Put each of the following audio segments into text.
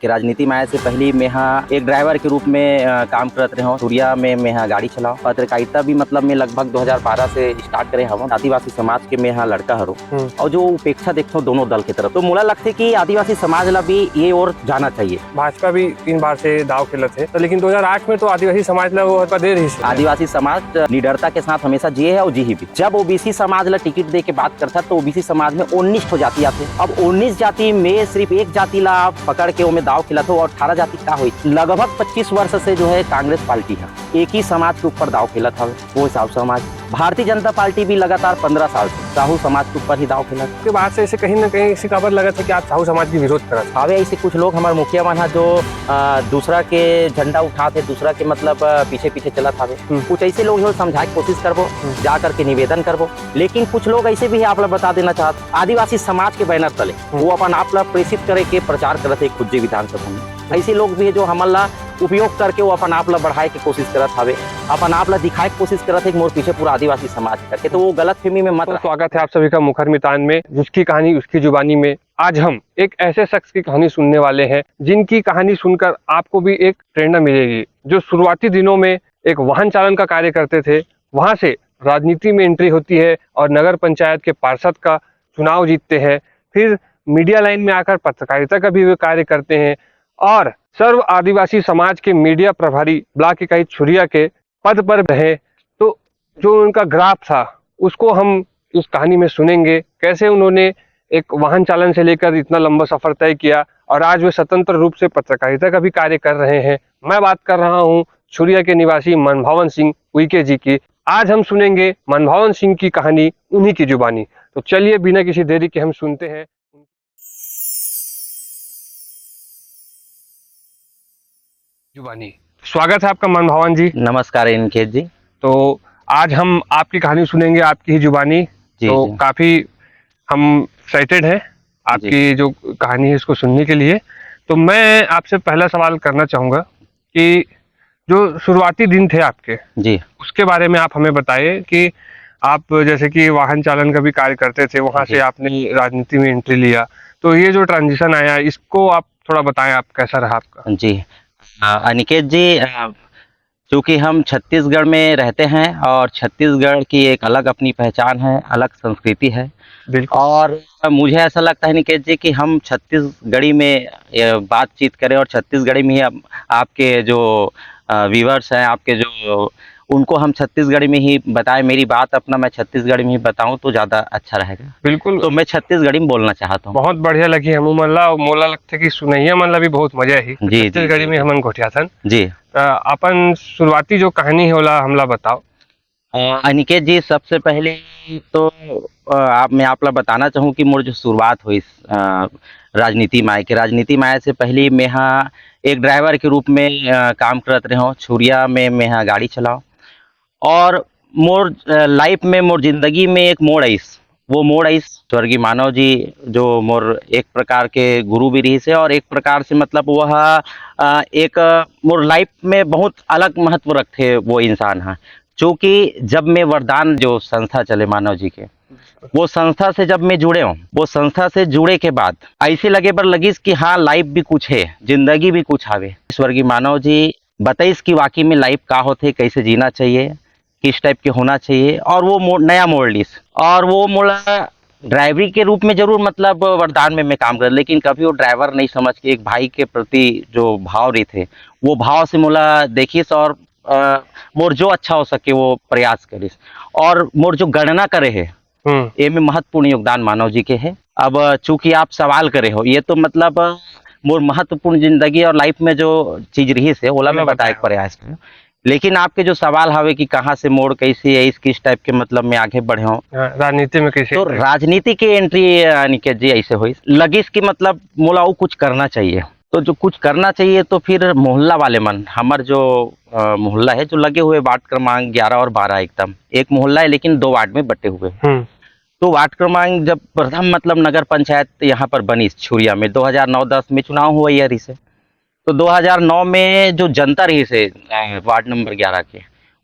कि राजनीति में आए से पहले मैं यहाँ एक ड्राइवर के रूप में काम करत रहे हूँ। सूर्या में मैं यहाँ गाड़ी चलाऊँ। पत्रकारिता भी मतलब मैं लगभग 2012 से स्टार्ट करे हूँ। आदिवासी समाज के मैं यहाँ लड़का हूँ और जो उपेक्षा देखता हूँ दोनों दल की तरफ, तो मोला लगता है कि आदिवासी समाज ला भी ये और जाना चाहिए। भाजपा भी 3 बार से दाव खेलत है, तो लेकिन 2008 में तो आदिवासी समाज ला वो दे रही है। आदिवासी समाज निडरता के साथ हमेशा जिए है और जी भी। जब ओबीसी समाज ला टिकट दे के बात करता तो ओबीसी समाज में 19 जाति आते। अब 19 जाति में सिर्फ एक जाति ला पकड़ के उनमें दाव खिला और 18 जाति का हुई। लगभग 25 वर्ष से जो है कांग्रेस पार्टी है एक ही समाज के ऊपर दाव खेला था, वो साहू समाज। भारतीय जनता पार्टी भी लगातार 15 साल से साहू समाज के ऊपर ही दाव खेला। उसके बाद से ऐसे कहीं ना कहीं ऐसी खबर लगा था कि आप साहू समाज की विरोध कर रहे थे। ऐसे कुछ लोग हमारे मुखिया बना जो दूसरा के झंडा उठाते, दूसरा के मतलब पीछे पीछे चला था। कुछ ऐसे लोग जो समझाए की कोशिश करबो, जा करके निवेदन करबो। लेकिन कुछ लोग ऐसे भी आप बता देना चाहते आदिवासी समाज के बैनर तले वो अपन आप प्रेषित करे के प्रचार करते खुज्जे विधानसभा में। ऐसे लोग भी है जो हमला उपयोग करके वो अपन आप बढ़ाए की कोशिश करत हवे, अपन आप दिखाए की कोशिश करत है मोर पीछे पूरा आदिवासी समाज करके, तो वो गलत फहमी में मत। स्वागत है आप सभी का मुखर मितान में, जिसकी कहानी उसकी जुबानी में। आज हम एक ऐसे शख्स की कहानी सुनने वाले हैं जिनकी कहानी सुनकर आपको भी एक प्रेरणा मिलेगी। जो शुरुआती दिनों में एक वाहन चालन का कार्य करते थे, वहां से राजनीति में एंट्री होती है और नगर पंचायत के पार्षद का चुनाव जीतते हैं। फिर मीडिया लाइन में आकर पत्रकारिता का भी वे कार्य करते हैं और सर्व आदिवासी समाज के मीडिया प्रभारी ब्लॉक इकाई छुरिया के पद पर रहे। तो जो उनका ग्राफ था उसको हम इस कहानी में सुनेंगे, कैसे उन्होंने एक वाहन चालन से लेकर इतना लंबा सफर तय किया और आज वे स्वतंत्र रूप से पत्रकारिता का भी कार्य कर रहे हैं। मैं बात कर रहा हूं छुरिया के निवासी मनभावन सिंह उइके जी की। आज हम सुनेंगे मनभावन सिंह की कहानी उन्हीं की जुबानी। तो चलिए बिना किसी देरी के हम सुनते हैं। जुबानी। स्वागत है आपका मनभावन जी। नमस्कार इनकेत जी। तो आज हम आपकी कहानी सुनेंगे, आपकी ही जुबानी। तो जी। काफी हम एक्साइटेड हैं आपकी जो कहानी है इसको सुनने के लिए। तो मैं आपसे पहला सवाल करना चाहूंगा कि जो शुरुआती दिन थे आपके जी, उसके बारे में आप हमें बताइए कि आप जैसे कि वाहन चालन का भी कार्य करते थे, वहां से आपने राजनीति में एंट्री लिया, तो ये जो ट्रांजिशन आया इसको आप थोड़ा बताएं, आप कैसा रहा आपका। जी अनिकेत जी, चूँकि हम छत्तीसगढ़ में रहते हैं और छत्तीसगढ़ की एक अलग अपनी पहचान है, अलग संस्कृति है। और मुझे ऐसा लगता है निकेत जी कि हम छत्तीसगढ़ी में बातचीत करें और छत्तीसगढ़ी में ही आपके जो व्यूअर्स हैं, आपके जो उनको हम छत्तीसगढ़ी में ही बताएं। मेरी बात अपना मैं छत्तीसगढ़ी में ही बताऊं तो ज़्यादा अच्छा रहेगा। बिल्कुल, तो मैं छत्तीसगढ़ी में बोलना चाहता हूँ। बहुत बढ़िया लगी हम मोला लगता है कि सुनैया मन ला भी बहुत मजा ही छत्तीसगढ़ी में हमन गोठिया थन जी। अपन शुरुआती जो कहानी है होला हमला बताओ। अनिकेत जी, सबसे पहले तो मैं आप ला बताना चाहूँ कि मोर जो शुरुआत हुई राजनीति में आए के राजनीति में आए से पहले मैं यहाँ एक ड्राइवर के रूप में काम करत रहे हूँ। छुरिया में मैं यहाँ गाड़ी चलाऊँ और मोर लाइफ में मोर जिंदगी में एक मोड़ आइस। वो मोड़ आइस स्वर्गीय मानव जी जो मोर एक प्रकार के गुरु भी रही से और एक प्रकार से मतलब वह एक मोर लाइफ में बहुत अलग महत्व रखे वो इंसान है। चूँकि जब मैं वरदान जो संस्था चले मानव जी के, वो संस्था से जब मैं जुड़े हूँ, वो संस्था से जुड़े के बाद ऐसे लगे पर लगी कि हाँ लाइफ भी कुछ है, जिंदगी भी कुछ आवे। स्वर्गीय मानव जी बताइस कि वाकई में लाइफ का होते, कैसे जीना चाहिए, किस टाइप के होना चाहिए। और वो नया मोड़ लिस और वो मोड़ा ड्राइवरी के रूप में जरूर मतलब वरदान में मैं काम कर, लेकिन कभी वो ड्राइवर नहीं समझ के एक भाई के प्रति जो भाव रहे थे वो भाव से मोला देखिस और मोर जो अच्छा हो सके वो प्रयास करिस। और मोर जो गणना करे है ये में महत्वपूर्ण योगदान मानव जी के है। अब चूंकि आप सवाल करे हो, ये तो मतलब मोर महत्वपूर्ण जिंदगी और लाइफ में जो चीज रही से ओला मैं बताए प्रयास करूँ। लेकिन आपके जो सवाल हवे कि कहाँ से मोड़ कैसे है, इस किस टाइप के मतलब में आगे बढ़े हो राजनीति में कैसे, तो राजनीति की एंट्री निकेत जी ऐसे हुई लगिस कि मतलब मोला वो कुछ करना चाहिए। तो जो कुछ करना चाहिए तो फिर मोहल्ला वाले मन, हमार जो मोहल्ला है जो लगे हुए वार्ड क्रमांक 11 और 12, एकदम एक मोहल्ला है लेकिन 2 वार्ड में बटे हुए। तो वार्ड क्रमांक जब प्रथम मतलब नगर पंचायत यहाँ पर बनी छुरिया में 2009-10 में चुनाव हुआ यारी से, तो 2009 में जो जनता रही से वार्ड नंबर 11 के,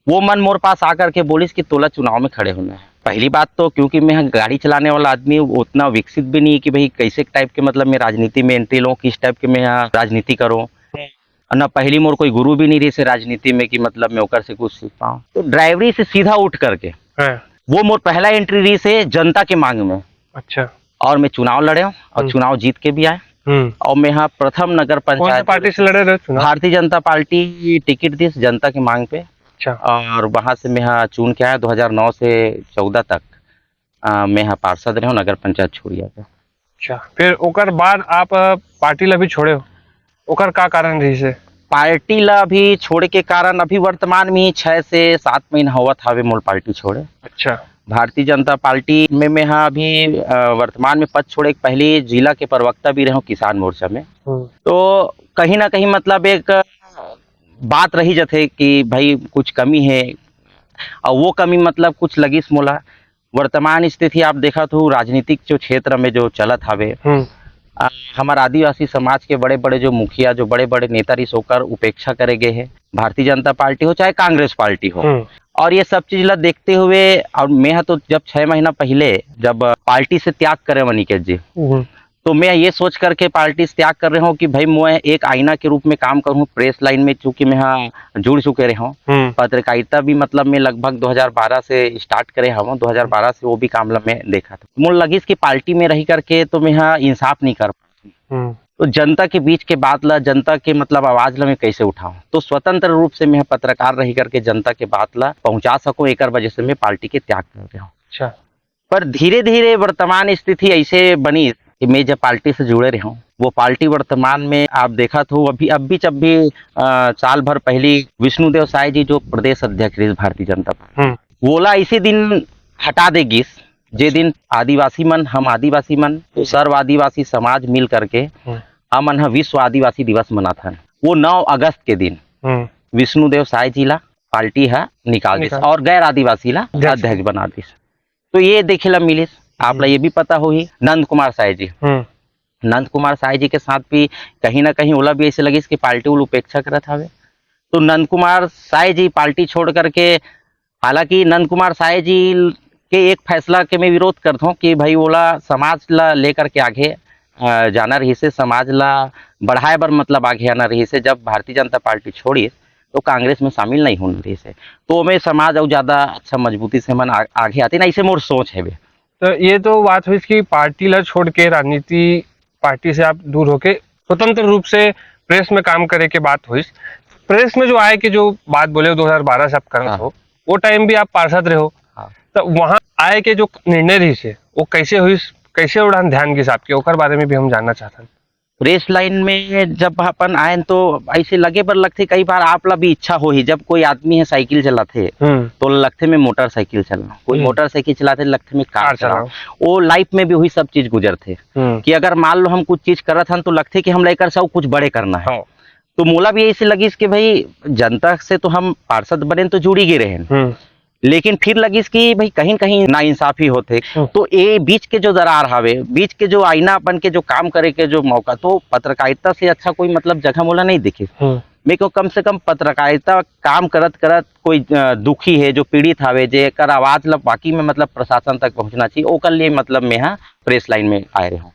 वो मन मोर पास आकर के बोलिस कि तोला चुनाव में खड़े होना है। पहली बात तो क्योंकि मैं गाड़ी चलाने वाला आदमी हूँ, उतना विकसित भी नहीं कि भाई कैसे टाइप के मतलब मैं राजनीति में एंट्री लूँ, किस टाइप के मैं यहाँ राजनीति करूँ। और न पहली मोर कोई गुरु भी नहीं रही से राजनीति में कि मतलब मैं ओकर से कुछ सीख पाऊँ। तो ड्राइवरी से सीधा उठ करके हाँ। वो मोर पहला एंट्री रही से जनता के मांग में। अच्छा। और मैं चुनाव लड़े हूँ और चुनाव जीत के भी आए। और मैं यहाँ प्रथम नगर कौन सी पंचायत पार्टी से लड़े रहे चुनाव? भारतीय जनता पार्टी टिकट दी जनता की मांग पे। अच्छा। और वहाँ से मैं यहाँ चुन के आया 2009 से 14 तक मैं यहाँ पार्षद रहे हूँ नगर पंचायत छोड़िया पे। अच्छा, फिर ओकर बाद आप पार्टी ला भी छोड़े हो, ओकर का कारण रही से? पार्टी ला भी छोड़े के कारण अभी वर्तमान में 6 से 7 महीना होवत हवे मोर पार्टी छोड़े। अच्छा। भारतीय जनता पार्टी में मैं यहाँ अभी वर्तमान में पद छोड़े पहले जिला के प्रवक्ता भी रहे हूँ किसान मोर्चा में। तो कहीं ना कहीं मतलब एक बात रही जाते कि भाई कुछ कमी है, और वो कमी मतलब कुछ लगिस मोला। वर्तमान स्थिति आप देखा तो राजनीतिक जो क्षेत्र में जो चलत हवे, हमारे आदिवासी समाज के बड़े बड़े जो मुखिया, जो बड़े बड़े नेता रही सोकर उपेक्षा करे गए हैं, भारतीय जनता पार्टी हो चाहे कांग्रेस पार्टी हो। और ये सब चीज ला देखते हुए, और मैं तो जब 6 महीना पहले जब पार्टी से त्याग करे अनिकेत जी, तो मैं ये सोच करके पार्टी से त्याग कर रहा हूँ कि भाई मैं एक आईना के रूप में काम करूँ प्रेस लाइन में, चूंकि मैं यहाँ जुड़ चुके रहा हूँ। पत्रकारिता भी मतलब मैं लगभग 2012 से स्टार्ट करे हूँ, 2012 से वो भी काम मैं देखा था। मुझे लगी कि पार्टी में रही करके तो मैं यहाँ इंसाफ नहीं कर पाती, तो जनता के बीच के बात ला, जनता के मतलब आवाज ला मैं कैसे उठाऊं। तो स्वतंत्र रूप से मैं पत्रकार रही करके जनता के बात ला पहुंचा सकूं, एक वजह से मैं पार्टी के त्याग कर रहा हूँ। अच्छा। पर धीरे धीरे वर्तमान स्थिति ऐसे बनी कि मैं जब पार्टी से जुड़े रहा हूँ, वो पार्टी वर्तमान में आप देखा तो अब भी साल भर पहले विष्णुदेव साय जी जो प्रदेश अध्यक्ष रहे भारतीय जनता पार्टी, बोला इसी दिन हटा देगी जे दिन आदिवासी मन, हम आदिवासी मन तो सर्व आदिवासी समाज मिल करके हमन विश्व आदिवासी दिवस मनाथन। वो 9 अगस्त के दिन विष्णुदेव साय जी ला पार्टी है निकाल दिस और गैर आदिवासी ला अध्यक्ष बना दिस। तो ये देखे ला मिलिस, आप ला ये भी पता हो ही नंद कुमार साय जी, नंद कुमार साय जी के साथ भी कहीं ना कहीं ओला भी ऐसे लगी कि पार्टी उल उपेक्षा करत हवे। तो नंद कुमार साय जी पार्टी छोड़ करके, हालांकि नंद कुमार साय जी के एक फैसला के मैं विरोध करता हूँ कि भाई ओला समाज ला लेकर के आगे जाना रही से, समाज ला बढ़ाए बर मतलब आगे आना रही से। जब भारतीय जनता पार्टी छोड़ी तो कांग्रेस में शामिल नहीं होने रही से, तो मैं समाज और ज्यादा अच्छा मजबूती से मन आगे आते ना, ऐसे मोर सोच है। तो ये तो बात हुई कि पार्टी ला छोड़ के राजनीति पार्टी से आप दूर होके स्वतंत्र रूप से प्रेस में काम करे के बात हुई। प्रेस में जो आए कि जो बात बोले 2012 से आप करत हो, वो टाइम भी आप पार्षद रहे हो, तो वहां आए के जो निर्णय रही से वो कैसे हुई, कैसे उड़ान ध्यान के हिसाब के, ओकर बारे में भी हम जानना चाहते हैं। प्रेस लाइन में जब अपन आए तो ऐसे लगे पर लगते, कई बार आप ला भी इच्छा हो ही, जब कोई आदमी है साइकिल चलाते तो लगते में मोटरसाइकिल चलाना, कोई मोटरसाइकिल चलाते लगते में कार चलाओ। वो लाइफ में भी वही सब चीज गुजरते कि अगर मान लो हम कुछ चीज करत हन तो लगते कि हम लेकर सब कुछ बड़े करना है। तो मोला भी ऐसे लगी कि भाई जनता से तो हम पार्षद बने तो जुड़ी गए रहे, लेकिन फिर लगी कि भाई कहीं कहीं नाइंसाफी होते। तो ये बीच के जो दरार हवे, बीच के जो आईना बन के जो काम करे के जो मौका, तो पत्रकारिता से अच्छा कोई मतलब जगह मोला नहीं दिखे। मेरे को कम से कम पत्रकारिता काम करत करत कोई दुखी है जो पीड़ित हवे, जे कर आवाज ला बाकी में मतलब प्रशासन तक पहुंचना चाहिए, ओकर लिए मतलब मैं यहाँ प्रेस लाइन में आए रहे हूँ।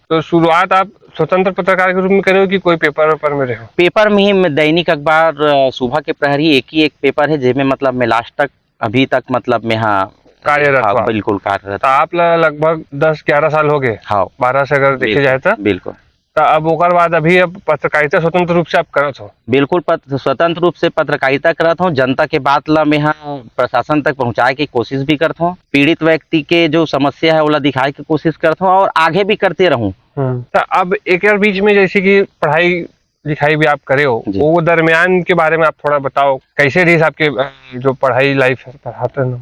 तो शुरुआत आप स्वतंत्र पत्रकार के रूप में करे हो कि कोई पेपर में रहे हो? पेपर में ही, मैं दैनिक अखबार सुबह के प्रहरी एक पेपर है जिसमें मतलब मैं लास्ट तक अभी तक मतलब मैं यहाँ कार्यरत। बिल्कुल कार्यरत। तो आप लगभग 10-11 साल हो गए। हाँ, 12 से अगर देखे जाए तो बिल्कुल। तो अब ओकर बाद अभी अब पत्रकारिता स्वतंत्र रूप से आप करत हो? बिल्कुल स्वतंत्र रूप से पत्रकारिता करत हूँ। जनता के बात ला मैं यहाँ प्रशासन तक पहुँचाए की कोशिश भी करता हूँ, पीड़ित व्यक्ति के जो समस्या है वो दिखाए की कोशिश करता हूँ और आगे भी करते रहूँ। तो अब एक बीच में जैसे कि पढ़ाई लिखाई भी आप करे हो, वो दरमियान के बारे में आप थोड़ा बताओ, कैसे रही आपके जो पढ़ाई लाइफ है?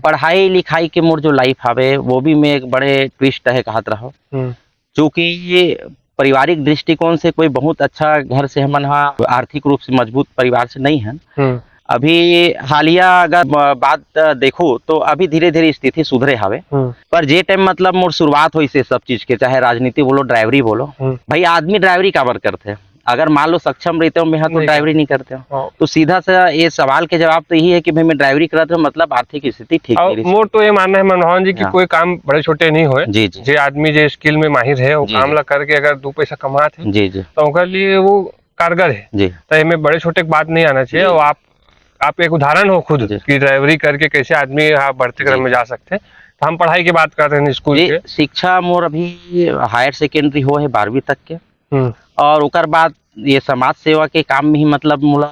पढ़ाई लिखाई के मोर जो लाइफ हवे वो भी मैं एक बड़े ट्विस्ट है कहत रहा, क्योंकि ये पारिवारिक दृष्टिकोण से कोई बहुत अच्छा घर से हम आर्थिक रूप से मजबूत परिवार से नहीं है। अभी हालिया अगर बात देखो तो अभी धीरे धीरे स्थिति सुधरे हवे, पर जे टाइम मतलब मोर शुरुआत हुई से सब चीज के, चाहे राजनीति बोलो ड्राइवरी बोलो, भाई आदमी ड्राइवरी काबर करते, अगर मान लो सक्षम रहते हो मैं तो नहीं ड्राइवरी नहीं करते हो। हाँ। तो सीधा सा ये सवाल के जवाब तो यही है कि भाई मैं ड्राइवरी करता हूँ, मतलब आर्थिक स्थिति ठीक नहीं और रही। मोर तो ये मानना है मनमोहन जी कि हाँ। कोई काम बड़े छोटे नहीं होए। जी जी जे आदमी जे स्किल में माहिर है वो जी, काम जी। ला करके अगर 2 पैसा कमात है जी जी तो ओकर लिए वो कारगर है। जी तो इसमें बड़े छोटे की बात नहीं आना चाहिए। और आप एक उदाहरण हो खुद जी। कि ड्राइवरी करके कैसे आदमी यहाँ बढ़ते क्रम जी। में जा सकते हैं। तो हम पढ़ाई की बात कर रहे हैं स्कूल जी के। शिक्षा मोर अभी हायर सेकेंडरी हो है 12वीं तक के, हम्म और ओकर बाद ये समाज सेवा के काम में ही मतलब मोला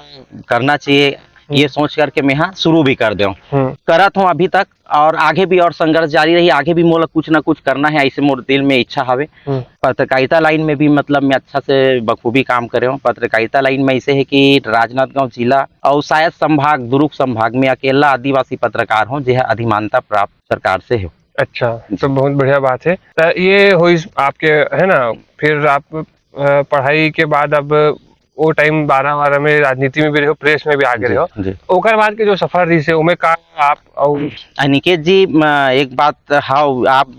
करना चाहिए, ये सोच करके मैं यहाँ शुरू भी कर दूँ हम्म करत हूँ अभी तक, और आगे भी और संघर्ष जारी रही, आगे भी मोला कुछ ना कुछ करना है, ऐसे मोर दिल में इच्छा हवे। हम्म पत्रकारिता लाइन में भी मतलब मैं अच्छा से बखूबी काम करे हूँ। पत्रकारिता लाइन में ऐसे है कि राजनांदगांव जिला और शायद संभाग दुर्ग संभाग में अकेला आदिवासी पत्रकार हूँ जो अधिमानता प्राप्त सरकार से है। अच्छा, तो बहुत बढ़िया बात है। तो ये हुई आपके, है ना। फिर आप पढ़ाई के बाद अब वो टाइम 12 में राजनीति में भी रहो, प्रेस में भी आगे जी रहो। जी ओकर बाद के जो सफर रही से उमें का आप और अनिकेत जी एक बात हाँ आप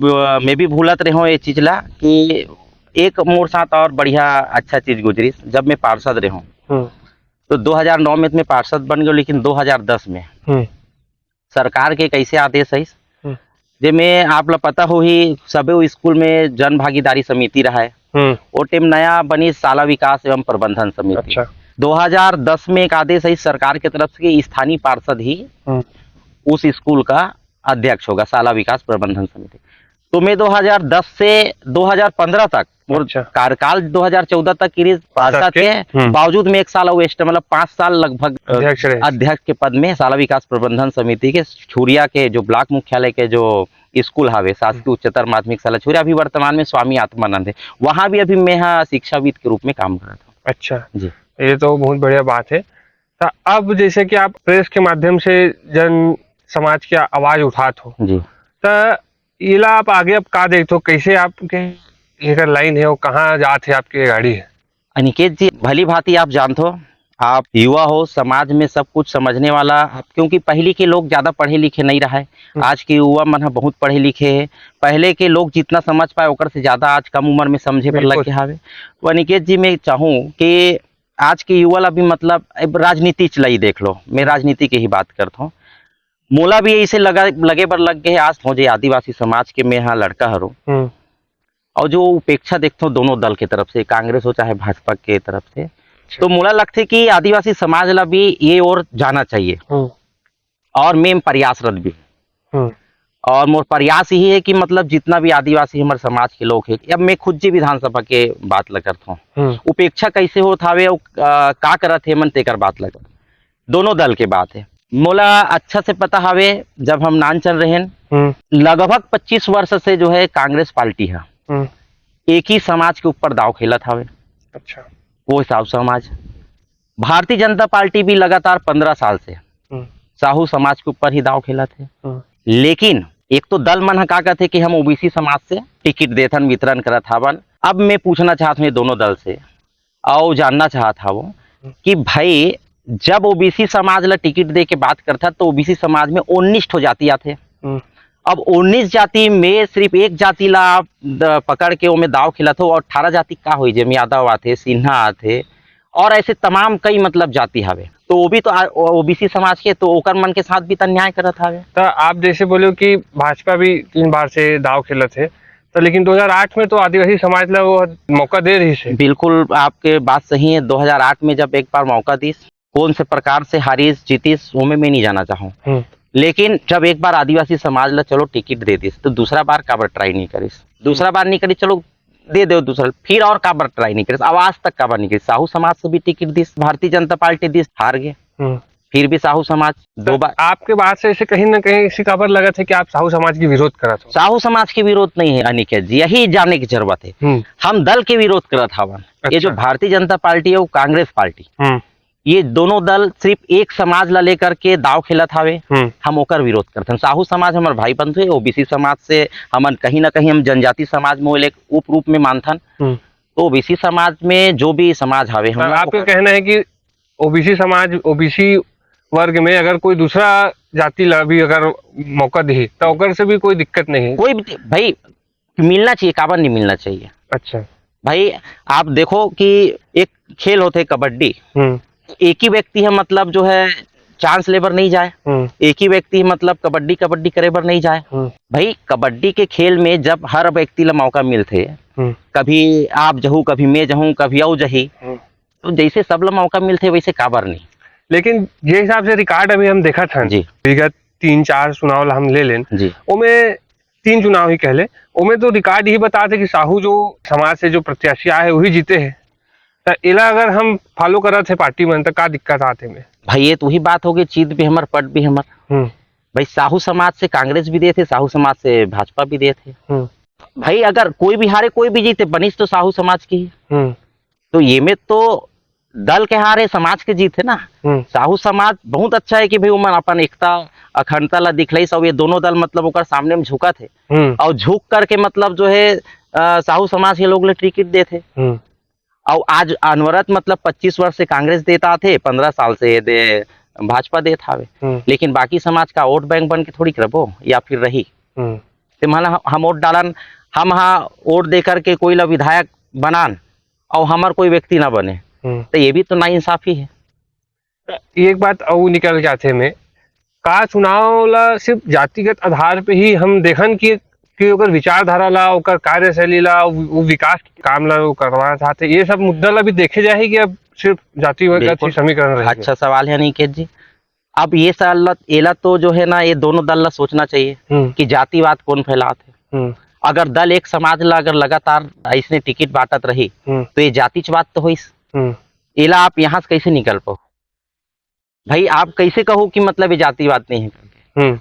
मैं भी भूलत रहे हो ये चीज ला कि एक मोर साथ और बढ़िया अच्छा चीज गुजरी जब मैं पार्षद रहे हूँ। हम्म तो 2009 में मैं पार्षद बन गया, लेकिन 2010 में हम्म सरकार के कैसे आदेश है हम्म जे में आप लोग पता हो ही सबे स्कूल में जन भागीदारी समिति रहा है। हम्म वो टीम नया बनी शाला विकास एवं प्रबंधन समिति। अच्छा 2010 में एक आदेश है सरकार की तरफ से कि स्थानीय पार्षद ही हम्म उस स्कूल का अध्यक्ष होगा, शाला विकास प्रबंधन समिति। तो मैं 2010 से 2015 तक और अच्छा। कार्यकाल 2014 तक की पार्षद के बावजूद में 1 साल वेस्ट मतलब 5 साल लगभग अध्यक्ष के पद में शाला विकास प्रबंधन समिति के छुरिया के जो ब्लॉक मुख्यालय के जो स्कूल हावे शासकीय उच्चतर माध्यमिक शाला छुरिया, अभी वर्तमान में स्वामी आत्मानंद है, वहां भी अभी मैं यहाँ शिक्षाविद के रूप में काम कर रहा था। अच्छा जी ये तो बहुत बढ़िया बात है। तो अब जैसे कि आप प्रेस के माध्यम से जन समाज की आवाज उठात हो, जी तो इला आप आगे अब का देखते हो, कैसे आपके एकर लाइन है और कहाँ जात है आपकी गाड़ी है। अनिकेत जी भली भांति आप जानते हो, आप युवा हो, समाज में सब कुछ समझने वाला आप, क्योंकि पहले के लोग ज्यादा पढ़े लिखे नहीं रहा है, आज के युवा मन बहुत पढ़े लिखे है। पहले के लोग जितना समझ पाए ओकर से ज्यादा आज कम उम्र में समझे पर लग के हावे। तो अनिकेत जी मैं चाहूँ कि आज के युवा अभी मतलब राजनीति चलाई देख लो, मैं राजनीति की ही बात करता हूँ। मोला भी ऐसे लगे पर लग गए आज मुझे आदिवासी समाज के मैं यहाँ लड़का हरू, और जो उपेक्षा देखता हूँ दोनों दल की तरफ से, कांग्रेस हो चाहे भाजपा के तरफ से, तो मोला लगता कि आदिवासी समाज ला भी ये और जाना चाहिए, और मैं प्रयासरत भी। और मोर प्रयास यही है कि मतलब जितना भी आदिवासी हमारे समाज के लोग हैं, अब मैं खुद जी विधानसभा के बात ल करता हूँ, उपेक्षा कैसे होत हावे और का करत है मन तेकर बात लग, दोनों दल के बात है। मोला अच्छा से पता हावे जब हम नान चल रहे हैं लगभग 25 वर्ष से जो है कांग्रेस पार्टी है एक ही समाज के ऊपर दाव खेलत हावे। अच्छा वो साहू समाज, भारतीय जनता पार्टी भी लगातार 15 साल से साहू समाज के ऊपर ही दाव खेला थे। लेकिन एक तो दल मन का कहते कि हम ओबीसी समाज से टिकट देथन वितरण करत हावन। अब मैं पूछना चाहता हूँ दोनों दल से और जानना चाहता हूँ कि भाई जब ओबीसी समाज ला टिकट दे के बात करता तो ओबीसी समाज में 19 जाति आते, अब 19 जाति में सिर्फ एक जाति ला आप पकड़ के में दाव खिला हो, और 18 जाति का हुई जब यादव आते, सिन्हा आते, और ऐसे तमाम कई मतलब जाति हवे, तो वो भी तो ओबीसी समाज के, तो ओकर मन के साथ भी तो न्याय करत हवे। तो आप जैसे बोले कि भाजपा भी 3 बार से दाव खेलत है, तो लेकिन 2008 में तो आदिवासी समाज ला वो मौका दे रही से। बिल्कुल आपके बात सही है, 2008 में जब एक बार मौका दी, कौन से प्रकार से हारीस जीतीस वो में मैं नहीं जाना चाहूँ, लेकिन जब एक बार आदिवासी समाज ला चलो टिकट दे दिस तो दूसरा बार काबर ट्राई नहीं करिस, दूसरा बार नहीं करी चलो दे दो दूसरा, फिर और काबर ट्राई नहीं करिस, आवाज तक काबर नहीं करिस। साहू समाज से भी ticket this, Bharatiya Janata party this, हार गए, फिर भी साहू समाज 2 बार। आपके बात से ऐसे कहीं ना कहीं इसी खबर लगा था कि आप साहू समाज की विरोध करत हो। साहू समाज के विरोध नहीं है अनिकेत जी, यही जानने की जरूरत है, हम दल के विरोध करत हवन। ये जो भारतीय जनता पार्टी है वो कांग्रेस पार्टी, ये दोनों दल सिर्फ एक समाज ला लेकर के दाव खेलत हावे, हम ओकर विरोध करते हैं। साहू समाज हमारे भाई बंधु है, ओबीसी समाज से हम कहीं ना कहीं हम जनजाति समाज में एक उप रूप में मानथन, तो ओबीसी समाज में जो भी समाज हावे हम। आपका कहना है कि ओबीसी समाज, ओबीसी वर्ग में अगर कोई दूसरा जाति ला भी अगर मौका दे तो ओकर से भी कोई दिक्कत नहीं है, कोई भाई मिलना चाहिए, काबर नहीं मिलना चाहिए। अच्छा भाई आप देखो कि एक खेल होते कबड्डी, हम्म एक ही व्यक्ति है मतलब जो है चांस लेबर नहीं जाए, हम्म एक ही व्यक्ति है मतलब कबड्डी कबड्डी करे बर नहीं जाए। हम्म भाई कबड्डी के खेल में जब हर व्यक्ति ला मौका मिलते, हम्म कभी आप जहू कभी मैं जहूँ कभी औ जही, हम्म। तो जैसे सब ला मौका मिलते वैसे काबर नहीं। लेकिन जे हिसाब से रिकॉर्ड अभी हम देखा था जी विगत 3-4 चुनाव ला हम ले लें, जी ओमे 3 चुनाव ही कहले, ओमे तो रिकॉर्ड ही बताते कि साहू जो समाज से जो प्रत्याशी आए वही जीते हैं। तो इला अगर हम फॉलो करत है पार्टी में तो का दिक्कत आते में? भाई ये तो वही बात होगी, जीत भी हमर पट भी हमर। हम्म भाई साहू समाज से कांग्रेस भी दे थे, साहू समाज से भाजपा भी दे थे। हम्म भाई अगर कोई भी हारे कोई भी जीते, बनिस तो साहू समाज की ही। हम्म तो ये में तो दल के हारे समाज के जीत है ना। हम्म साहू समाज बहुत अच्छा है कि भाई उमन अपन एकता अखंडता ला दिखलाई, सब ये दोनों दल मतलब ओकर सामने में झुका थे और झुक करके मतलब जो है साहू समाज के लोग ले टिकट दे थे। और आज अनवरत मतलब 25 वर्ष से कांग्रेस देता थे, 15 साल से दे भाजपा देता हवे, लेकिन बाकी समाज का वोट बैंक बन के थोड़ी करबो या फिर रही। तो माना हम वोट डालन, हम हाँ वोट दे करके कोई ला विधायक बनान और हमार कोई व्यक्ति ना बने, तो ये भी तो नाइंसाफी है। एक बात और निकल जाते में का चुनाव ला सिर्फ जातिगत आधार पे ही हम देखन कि ओकर विचारधारा ला, ओकर कार्यशैली ला, वो विकास के काम ला वो करवाना चाहते, ये सब मुद्दा ला भी देखे जाए कि अब सिर्फ जातिगत ही समीकरण रहेगा? अच्छा सवाल है अनिकेत जी। अब ये साल एला तो जो है ना ये दोनों दल ला सोचना चाहिए कि जातिवाद कौन फैलाते। अगर दल एक समाज ला अगर लगातार ऐसने टिकट बांटत रही तो ये जातिवाद तो होइस। एला आप यहाँ से कैसे निकल पाओ? भाई आप कैसे कहो कि मतलब ये जातिवाद नहीं है?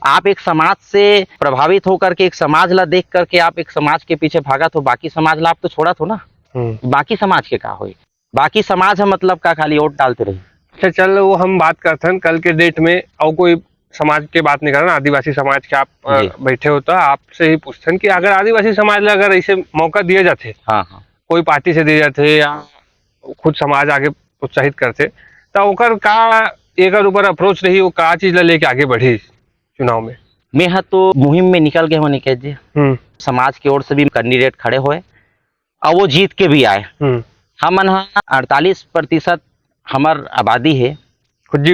आप एक समाज से प्रभावित होकर के एक समाज ला देख करके आप एक समाज के पीछे भागत हो, बाकी समाज ला आप तो छोड़ा हो ना। बाकी समाज के का होई? बाकी समाज है मतलब का खाली वोट डालते रही। अच्छा चल वो हम बात करते हैं कल के डेट में, और कोई समाज के बात नहीं करना, आदिवासी समाज के आप बैठे हो तो आपसे ही पूछते हैं कि अगर आदिवासी समाज ला अगर ऐसे मौका दिए जाते, हाँ हाँ, कोई पार्टी से दिए जाते या खुद समाज आगे प्रोत्साहित करते, तो ओकर का एकर ऊपर अप्रोच रही, वो का चीज ला लेके आगे बढ़ी चुनाव में? मैं हाँ तो मुहिम में निकल गए हो निकेत जी। समाज की ओर से भी कैंडिडेट खड़े हुए और वो जीत के भी आए। हमन 48% हमार आबादी है खुज्जी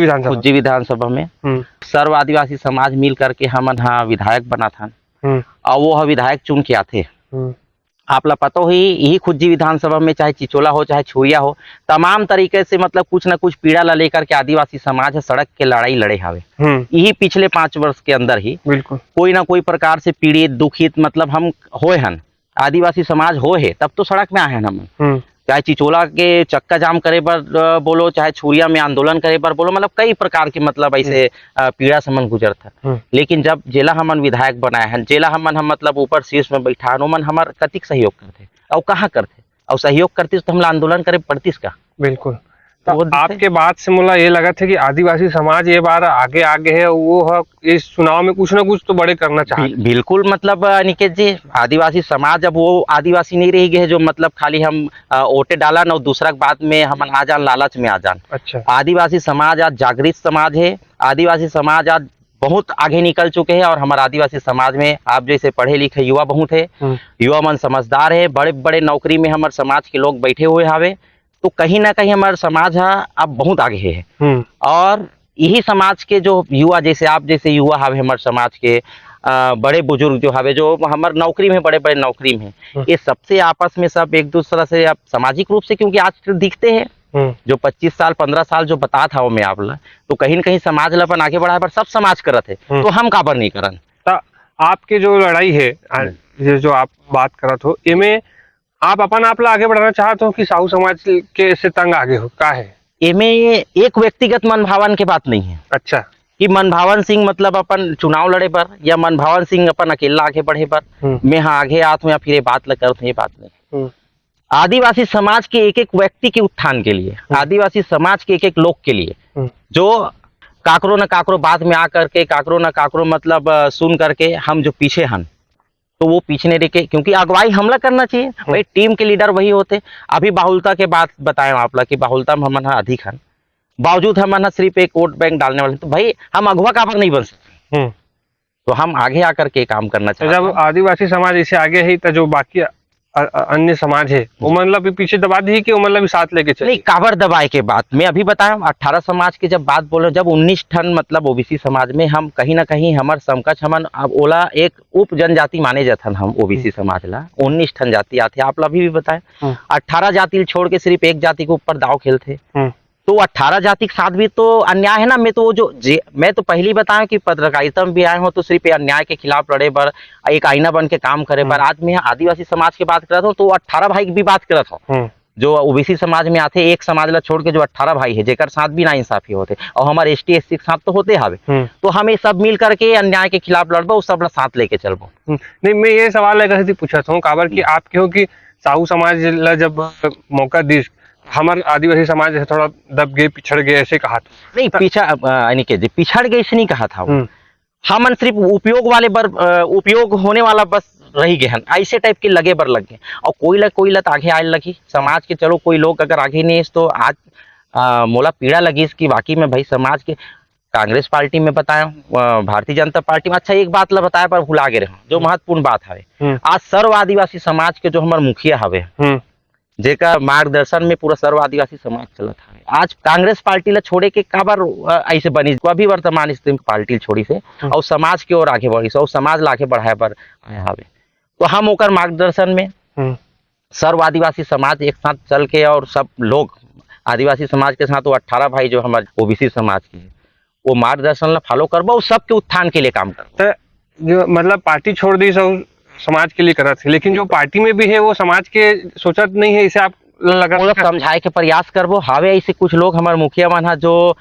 विधानसभा में। सर्व आदिवासी समाज मिल करके हमन हाँ विधायक बना था और वो विधायक चुन के आते। आप ला पता ही यही खुज्जी विधानसभा में चाहे चिचोला हो चाहे छुरिया हो, तमाम तरीके से मतलब कुछ ना कुछ पीड़ा ला लेकर के आदिवासी समाज है सड़क के लड़ाई लड़े हवे। यही पिछले 5 वर्ष के अंदर ही बिल्कुल कोई ना कोई प्रकार से पीड़ित दुखित मतलब हम होए हन, आदिवासी समाज हो है तब तो सड़क में आए हैं हम। चाहे चिचोला के चक्का जाम करे बर बोलो, चाहे छुरिया में आंदोलन करे बर बोलो, मतलब कई प्रकार के मतलब ऐसे पीड़ा से मन गुजर था। लेकिन जब जेला हमन विधायक बनाए हैं, जेला हमन हम मतलब ऊपर शीर्ष में बैठा ओमन हमार कतिक सहयोग करते और कहाँ करते, और सहयोग करती तो हमला आंदोलन करे पड़तीस का। बिल्कुल। तो आपके बात से मुला ये लगा था कि आदिवासी समाज ये बार आगे है, वो इस चुनाव में कुछ ना कुछ तो बड़े करना चाहते। बिल्कुल मतलब निकेत जी, आदिवासी समाज अब वो आदिवासी नहीं रही है जो मतलब खाली हम वोटे डालन और दूसरा बाद में हम आ जान लालच में आ जान। अच्छा, आदिवासी समाज आज जागृत समाज है, आदिवासी समाज आज बहुत आगे निकल चुके हैं और हमारे आदिवासी समाज में आप जैसे पढ़े लिखे युवा बहुत है, युवा मन समझदार है, बड़े बड़े नौकरी में हमारे समाज के लोग बैठे हुए हावे, तो कहीं ना कहीं हमारा समाज अब बहुत आगे है। और यही समाज के जो युवा जैसे आप जैसे युवा हावे हमारे समाज के बड़े बुजुर्ग जो हावे जो हमारे नौकरी में बड़े बड़े नौकरी में, ये सबसे आपस में सब एक दूसरा से आप सामाजिक रूप से क्योंकि आज दिखते हैं जो 25 साल 15 साल जो बता था वो मैं आप ला, तो कहीं न कहीं समाज ला अपन आगे बढ़ाए पर सब समाज करत है, तो हम काबर नहीं करन? तो आपके जो लड़ाई है ये जो आप बात करत हो, इमे आप अपन आप ला आगे बढ़ाना चाहते हो कि साहू समाज के से तंग आगे हो का है? इमे एक व्यक्तिगत मनभावन के बात नहीं है। अच्छा, कि मनभावन सिंह मतलब अपन चुनाव लड़े पर या मनभावन सिंह अपन अकेला आगे बढ़े पर मैं हाँ आगे आत हूँ या फिर ये बात कर ये बात नहीं। आदिवासी समाज के एक एक व्यक्ति के उत्थान के लिए, आदिवासी समाज के एक एक लोग के लिए जो काकरो न काकरो बात में आकर के काकरो न काकरो मतलब सुन करके हम जो पीछे हन, तो वो पीछे नहीं रखे, क्योंकि अगुवाई हमला करना चाहिए भाई, टीम के लीडर वही होते। अभी बाहुलता के बात बताएं आप कि बाहुलता में हम अधिक हन, बावजूद हम सिर्फ एक वोट बैंक डालने वाले, तो भाई हम अगुवा काबर नहीं बन सकते? तो हम आगे आकर के काम करना चाहिए। जब आदिवासी समाज इसे आगे है तो जो बाकी अन्य समाज है वो मतलब भी पीछे दबा दी कि वो मतलब भी साथ लेके चले? नहीं, काबर दबाए के बात मैं अभी बताया 18 समाज की जब बात बोले, जब 19 ठन मतलब ओबीसी समाज में हम कहीं ना कहीं हमार समकक्ष हमन अब ओला एक उप जनजाति माने जाथन हम ओबीसी समाज ला 19 ठन जाति आथे। आप ला भी बताए 18 जाति छोड़ के सिर्फ एक जाति के ऊपर दाव खेलते, तो 18 जाति के साथ भी तो अन्याय है ना। मैं तो वो जो मैं तो पहले ही बताया कि पत्रकारिता में भी आए हो तो सिर्फ ये अन्याय के खिलाफ लड़े बर, एक आईना बन के काम करे पर। आज मैं आदिवासी समाज की बात करता हूँ तो 18 भाई की भी बात करता हूँ जो ओबीसी समाज में आते, एक समाज ला छोड़ के जो 18 भाई है जेकर साथ भी ना इंसाफी होते और हमारे एसटी एससी के साथ तो होते हवे। तो हम ये सब मिल करके अन्याय के खिलाफ लड़बो, सब ला साथ लेके चलबो। नहीं, मैं ये सवाल लेकर पूछा था काबर कि आप क्यों कि साहू समाज ला जब मौका दी हमारे आदिवासी समाज है थोड़ा दब गए पिछड़ गए ऐसे कहा था? नहीं, पिछड़ गए ऐसे नहीं कहा था। हमन सिर्फ उपयोग वाले बर उपयोग होने वाला बस रही गए हन, ऐसे टाइप के लगे बर लग गए। और कोई लत आगे आए लगी समाज के, चलो कोई लोग अगर आगे नहीं तो आज मोला पीड़ा लगी इसकी बाकी में भाई समाज के कांग्रेस पार्टी में बताया, भारतीय जनता पार्टी में। अच्छा एक बात ला बताया पर भुला गए रहो जो महत्वपूर्ण बात है, आज सर्व आदिवासी समाज के जो हमारे मुखिया हवे जेका मार्गदर्शन में पूरा सर्व आदिवासी समाज चलत है। आज कांग्रेस पार्टी ला छोड़े के काबर ऐसे बनी अभी वर्तमान स्थिति में पार्टी छोड़ी से और समाज की ओर आगे बढ़ी से और समाज ला आगे बढ़ाए पर आया हवे। तो हम ओकर मार्गदर्शन में सर्व आदिवासी समाज एक साथ चल के और सब लोग आदिवासी समाज के साथ वो 18 भाई जो हमारे ओबीसी समाज के वो मार्गदर्शन ला फॉलो करबो और सबके उत्थान के लिए काम करबो। जो मतलब पार्टी छोड़ दी सब समाज के लिए करा थे, लेकिन जो पार्टी में भी है वो समाज के सोचत नहीं है, इसे आप लगा मतलब समझाए के प्रयास करबो। हावे ऐसे कुछ लोग हमारे मुखिया मन जो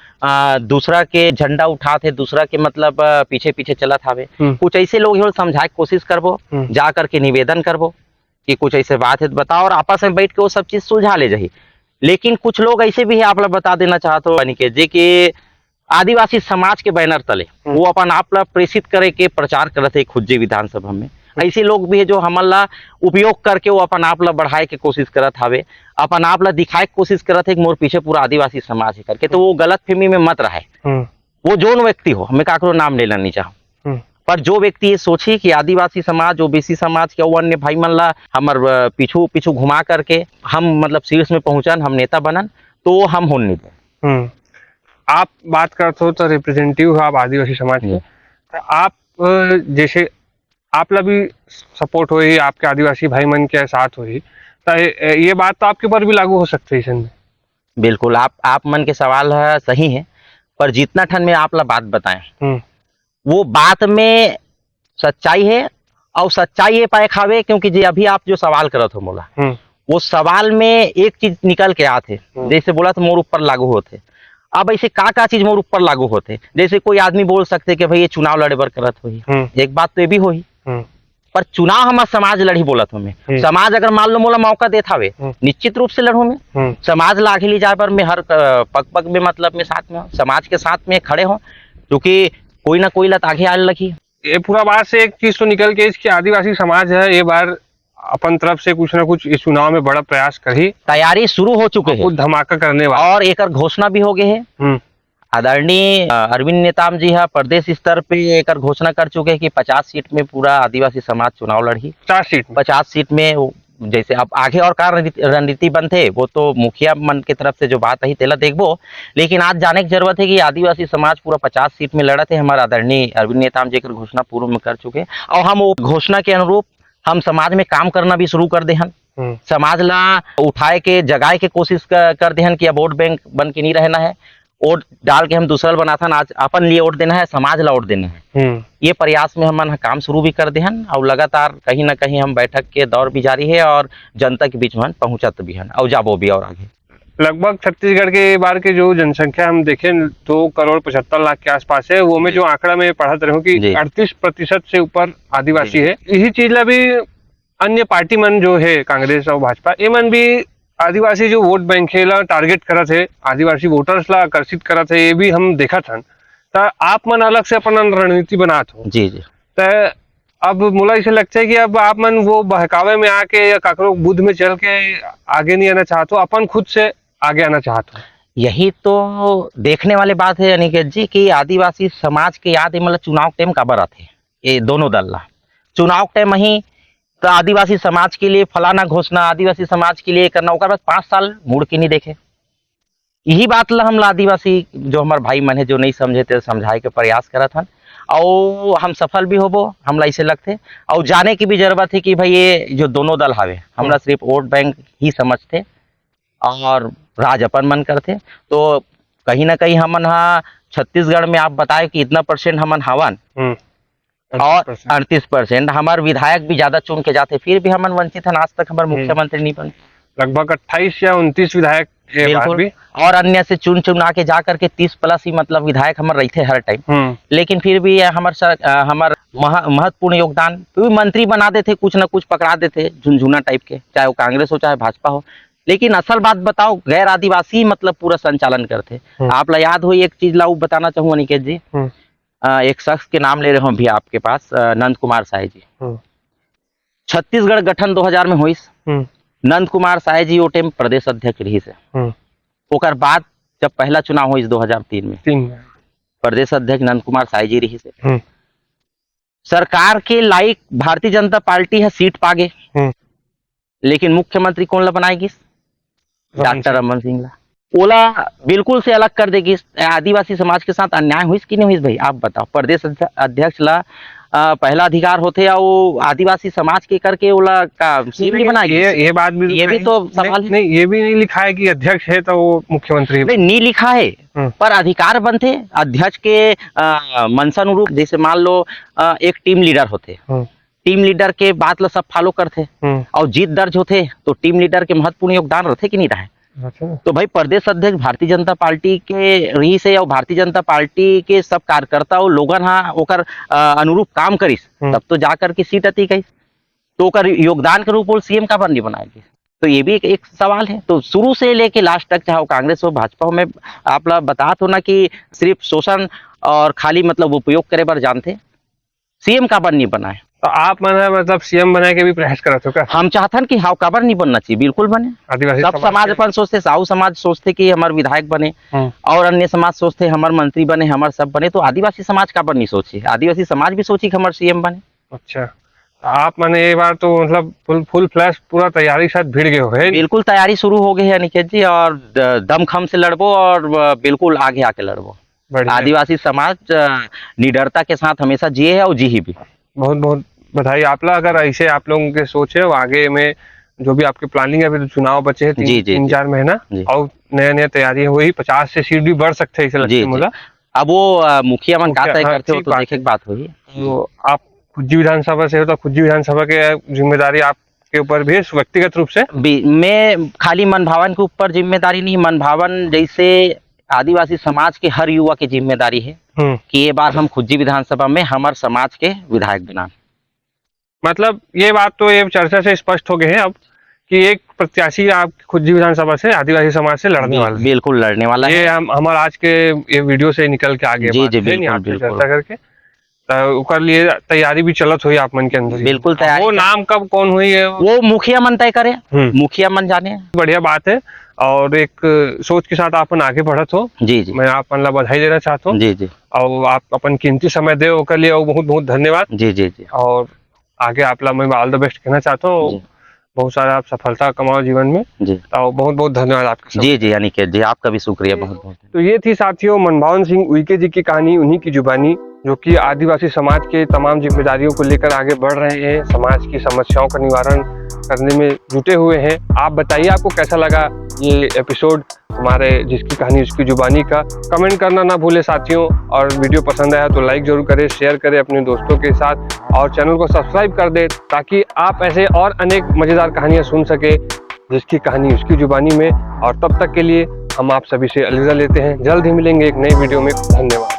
दूसरा के झंडा उठाते, दूसरा के मतलब पीछे पीछे चलत हावे। कुछ ऐसे लोग समझाए कोशिश करबो, जा करके निवेदन करबो कि कुछ ऐसे बात है बताओ और आपस में बैठ के वो सब चीज सुलझा ले जाही। लेकिन कुछ लोग ऐसे भी है, आप लोग बता देना चाहते हो अनिकेत जी कि आदिवासी समाज के बैनर तले वो अपन आप ला प्रेषित करे के प्रचार करते खुज्जी विधानसभा में। ऐसे लोग भी है जो हमला उपयोग करके वो अपन आप ला बढ़ाए के कोशिश करत हावे, अपन आप ला दिखाए के कोशिश करत है कि मोर पीछे पूरा आदिवासी समाज है करके। तो वो गलत फहमी में मत रहे। वो जोन व्यक्ति हो, मैं काकरो नाम लेना नहीं चाहूँ, पर जो व्यक्ति ये सोची कि आदिवासी समाज ओबीसी समाज के अन्य भाई मन ला हमर पीछू पीछू घुमा करके हम मतलब शीर्ष में पहुंचन, हम नेता बनन, तो हम होने नहीं दे। आप बात करते हो तो रिप्रेजेंटेटिव हो आप आदिवासी समाज के, तो आप जैसे आप ला भी सपोर्ट हो ही आपके आदिवासी भाई मन के साथ हो ही, तो ये बात तो आपके ऊपर भी लागू हो सकती है इसमें? बिल्कुल, आप मन के सवाल है सही है, पर जितना ठन में आप ला बात बताएं वो बात में सच्चाई है और सच्चाई ये पाए खावे, क्योंकि जी अभी आप जो सवाल करत हो मोला वो सवाल में एक चीज निकल के आते, जैसे बोला तो मोर ऊपर लागू होते। अब ऐसे का चीज मोर ऊपर लागू होते, जैसे कोई आदमी बोल सकते कि भाई ये चुनाव लड़े बर करत हो, एक बात तो ये भी हो ही, पर चुनाव हमारा समाज लड़ी बोलत हो में समाज अगर मान लो मोला मौका देता हवे निश्चित रूप से लड़ू में समाज ला आगे ले जाए पर मैं हर पग पग में मतलब में साथ में समाज के साथ में खड़े हो, क्योंकि कोई ना कोई लत आगे आने लगी। ये पूरा बात से एक चीज तो निकल के इसकी आदिवासी समाज है ये बार अपन तरफ से कुछ ना कुछ इस चुनाव में बड़ा प्रयास करी, तैयारी शुरू हो चुके हैं, धमाका करने वाला और एक घोषणा भी हो गए हैं। आदरणीय अरविंद नेताम जी प्रदेश स्तर पे एक घोषणा कर चुके हैं कि 50 सीट में पूरा आदिवासी समाज चुनाव लड़ी। 50 सीट में जैसे अब आगे और का रणनीति बनते वो तो मुखिया मन की तरफ से जो बात आई तेला देखबो, लेकिन आज जाने की जरूरत है कि आदिवासी समाज पूरा 50 सीट में लड़ा थे। हमारा आदरणीय अरविंद नेताम जी घोषणा पूर्व में कर चुके और हम वो घोषणा के अनुरूप हम समाज में काम करना भी शुरू कर दे हन। समाज ला उठाए के जगाए के कोशिश कर दे हन कि अब वोट बैंक बन के नहीं रहना है, वोट डाल के हम दूसरा बनाता आज अपन लिए वोट देना है, समाज ला वोट देना है। ये प्रयास में हम काम शुरू भी कर दे हन और लगातार कहीं ना कहीं हम बैठक के दौर भी जारी है और जनता के बीच में पहुंचत भी हन और जाबो भी और आगे। लगभग छत्तीसगढ़ के बार के जो जनसंख्या हम देखें 2,75,00,000 के आसपास है, वो में जो आंकड़ा में पढ़त रहे कि 38% से ऊपर आदिवासी है। यही चीज ला भी अन्य पार्टी मन जो है कांग्रेस और भाजपा ये मन भी आदिवासी जो वोट बैंक है ला टारगेट करत है, आदिवासी वोटर्स ला आकर्षित करत है, ये भी हम देखा था। तो आप मन अलग से अपन रणनीति बनात हो जी। तो अब मुला इसे लगता है कि अब आप मन वो बहकावे में आके या काकरो बुद्ध में चल के आगे नहीं आना चाहते हो, अपन खुद से आगे आना चाहते हो। यही तो देखने वाली बात है अनिकेत जी कि आदिवासी समाज के याद मतलब चुनाव टाइम काबर आते ये दोनों दल ला चुनाव टाइम ही तो आदिवासी समाज के लिए फलाना घोषणा, आदिवासी समाज के लिए करना, ओकर बाद 5 साल मुड़ के नहीं देखे। यही बात ला हम आदिवासी जो हमारे भाई मन है जो नहीं समझे थे समझाए के प्रयास करत हन, और हम सफल भी होबो, हमला ऐसे लगते। और जाने की भी जरूरत है कि भाई ये जो दोनों दल हावे हमरा सिर्फ वोट बैंक ही समझते और राज अपन मन करते। तो कहीं ना कहीं हमन हा छत्तीसगढ़ में आप बताए कि इतना % हमन हवन, और 38% हमारे विधायक भी ज्यादा चुन के जाते, फिर भी हमन वंचित हन। आज तक हमारे मुख्यमंत्री नहीं बने। लगभग 28 या 29 विधायक है बात भी। और अन्य से चुन चुना के जा करके 30+ ही मतलब विधायक हमारे रहते हर टाइम। लेकिन फिर भी हमार महत्वपूर्ण योगदान, फिर मंत्री बना देते, कुछ ना कुछ पकड़ा देते झुनझुना टाइप के, चाहे वो कांग्रेस हो चाहे भाजपा हो। लेकिन असल बात बताओ, गैर आदिवासी मतलब पूरा संचालन करते। आप ला याद हो एक चीज ला बताना चाहूँ अनिकेत जी, एक शख्स के नाम ले रहे हो अभी आपके पास, नंद कुमार साय जी। छत्तीसगढ़ गठन 2000 में हुई। नंद कुमार साय जी वो टाइम प्रदेश अध्यक्ष रही से। ओकर बाद जब पहला चुनाव हुई 2003 में, प्रदेश अध्यक्ष नंद कुमार साय जी रही से। सरकार के लाइक भारतीय जनता पार्टी है सीट पागे, लेकिन मुख्यमंत्री कौन ला बनाएगी? डॉक्टर रमन सिंह ला। ओला बिल्कुल से अलग कर देगी। आदिवासी समाज के साथ अन्याय हुई कि नहीं हुई भाई, आप बताओ। प्रदेश अध्यक्ष ला पहला अधिकार होते और आदिवासी समाज के करके ओला का सीट नहीं बनाएगी। ये बात भी, ये भी तो सवाल है। नहीं, ये भी नहीं लिखा है कि अध्यक्ष है तो वो मुख्यमंत्री नहीं लिखा है, पर अधिकार बनते अध्यक्ष के मंशानुरूप। जैसे मान लो एक टीम लीडर होते, टीम लीडर के बात ला सब फॉलो करते, और जीत दर्ज होते तो टीम लीडर के महत्वपूर्ण योगदान रहते कि नहीं रहे। तो भाई प्रदेश अध्यक्ष भारतीय जनता पार्टी के रही से, और भारतीय जनता पार्टी के सब कार्यकर्ता और लोगन हाँ ओकर अनुरूप काम करिस, तब तो जाकर के सीट अती गई। तो ओकर योगदान के रूप सीएम का नहीं बनाएगी। तो ये भी एक सवाल है। तो शुरू से लेके लास्ट तक, चाहे कांग्रेस हो भाजपा हो, में आप लोग बता हो ना कि सिर्फ शोषण और खाली मतलब उपयोग करे बार जानते, सीएम का नहीं बनाए। तो आप मतलब सीएम बना के भी प्रयास करत हो क्या? हम चाहतन कि हाउ काबर नहीं बनना चाहिए, बिल्कुल बने। आदिवासी सब समाज अपन सोचते, साहू समाज सोचते कि हमारे विधायक बने, और अन्य समाज सोचते हमारे मंत्री बने, हमारे सब बने। तो आदिवासी समाज काबर नहीं सोचे? आदिवासी समाज भी सोची कि हमारे सीएम बने। अच्छा, आप मैंने ये बार तो मतलब फुल फ्लैश पूरा तैयारी के साथ भिड़ गए हो है? बिल्कुल तैयारी शुरू हो गई है अनिकेत जी, और दमखम से लड़बो और बिल्कुल आगे आके लड़बो। आदिवासी समाज निडरता के साथ हमेशा जिए है और जी भी। बहुत बहुत बधाई आप लोग। अगर ऐसे आप लोगों के सोच है आगे में जो भी आपकी प्लानिंग है, अभी तो चुनाव बचे हैं 3-4 महीना, और नया तैयारी हुई, 50 से सीट भी बढ़ सकते हैं ऐसे मुझे। अब वो मुखिया मन का तय करते हो, तो देखे बात हुई। तो आप खुज्जी विधानसभा से हो, तो खुज्जी विधानसभा के जिम्मेदारी आपके ऊपर भी व्यक्तिगत रूप से? मैं खाली मन भावन के ऊपर जिम्मेदारी नहीं, मन भावन जैसे आदिवासी समाज के हर युवा की जिम्मेदारी है कि ये बार हम खुज्जी विधानसभा में हमारे समाज के विधायक बना। मतलब ये बात तो ये चर्चा से स्पष्ट हो गए हैं अब कि एक प्रत्याशी आप खुज्जी विधानसभा से आदिवासी समाज से लड़ने वाला है। बिल्कुल लड़ने वाला ये हमारा आज के ये वीडियो से निकल के आगे चर्चा करके तो लिए तैयारी भी चलत हुई आप मन के अंदर। बिल्कुल तैयारी। वो नाम कब कौन हुई है वो मुखिया मन तय करे, मुखिया मन जाने। बढ़िया बात है, और एक सोच के साथ अपन आगे बढ़त हो। जी जी, मैं आपन ला बधाई देना चाहता हूँ। जी जी, और आप अपन कीमती समय दे ओकर लिए बहुत बहुत धन्यवाद। जी जी जी। और आगे आप ला मैं ऑल द बेस्ट कहना चाहता हूँ, बहुत सारा आप सफलता कमाओ जीवन में जी। और बहुत बहुत धन्यवाद आपका। जी जी अनिकेत जी, आपका भी शुक्रिया बहुत बहुत। तो ये थी साथियों मनभावन सिंह उइके जी की कहानी, उन्हीं की जुबानी, जो कि आदिवासी समाज के तमाम जिम्मेदारियों को लेकर आगे बढ़ रहे हैं, समाज की समस्याओं का निवारण करने में जुटे हुए हैं। आप बताइए आपको कैसा लगा ये एपिसोड हमारे जिसकी कहानी उसकी जुबानी का। कमेंट करना ना भूले साथियों, और वीडियो पसंद आया तो लाइक जरूर करें, शेयर करें अपने दोस्तों के साथ, और चैनल को सब्सक्राइब कर दें ताकि आप ऐसे और अनेक मजेदार कहानियां सुन सके जिसकी कहानी उसकी जुबानी में। और तब तक के लिए हम आप सभी से अलविदा लेते हैं, जल्द ही मिलेंगे एक नई वीडियो में। धन्यवाद।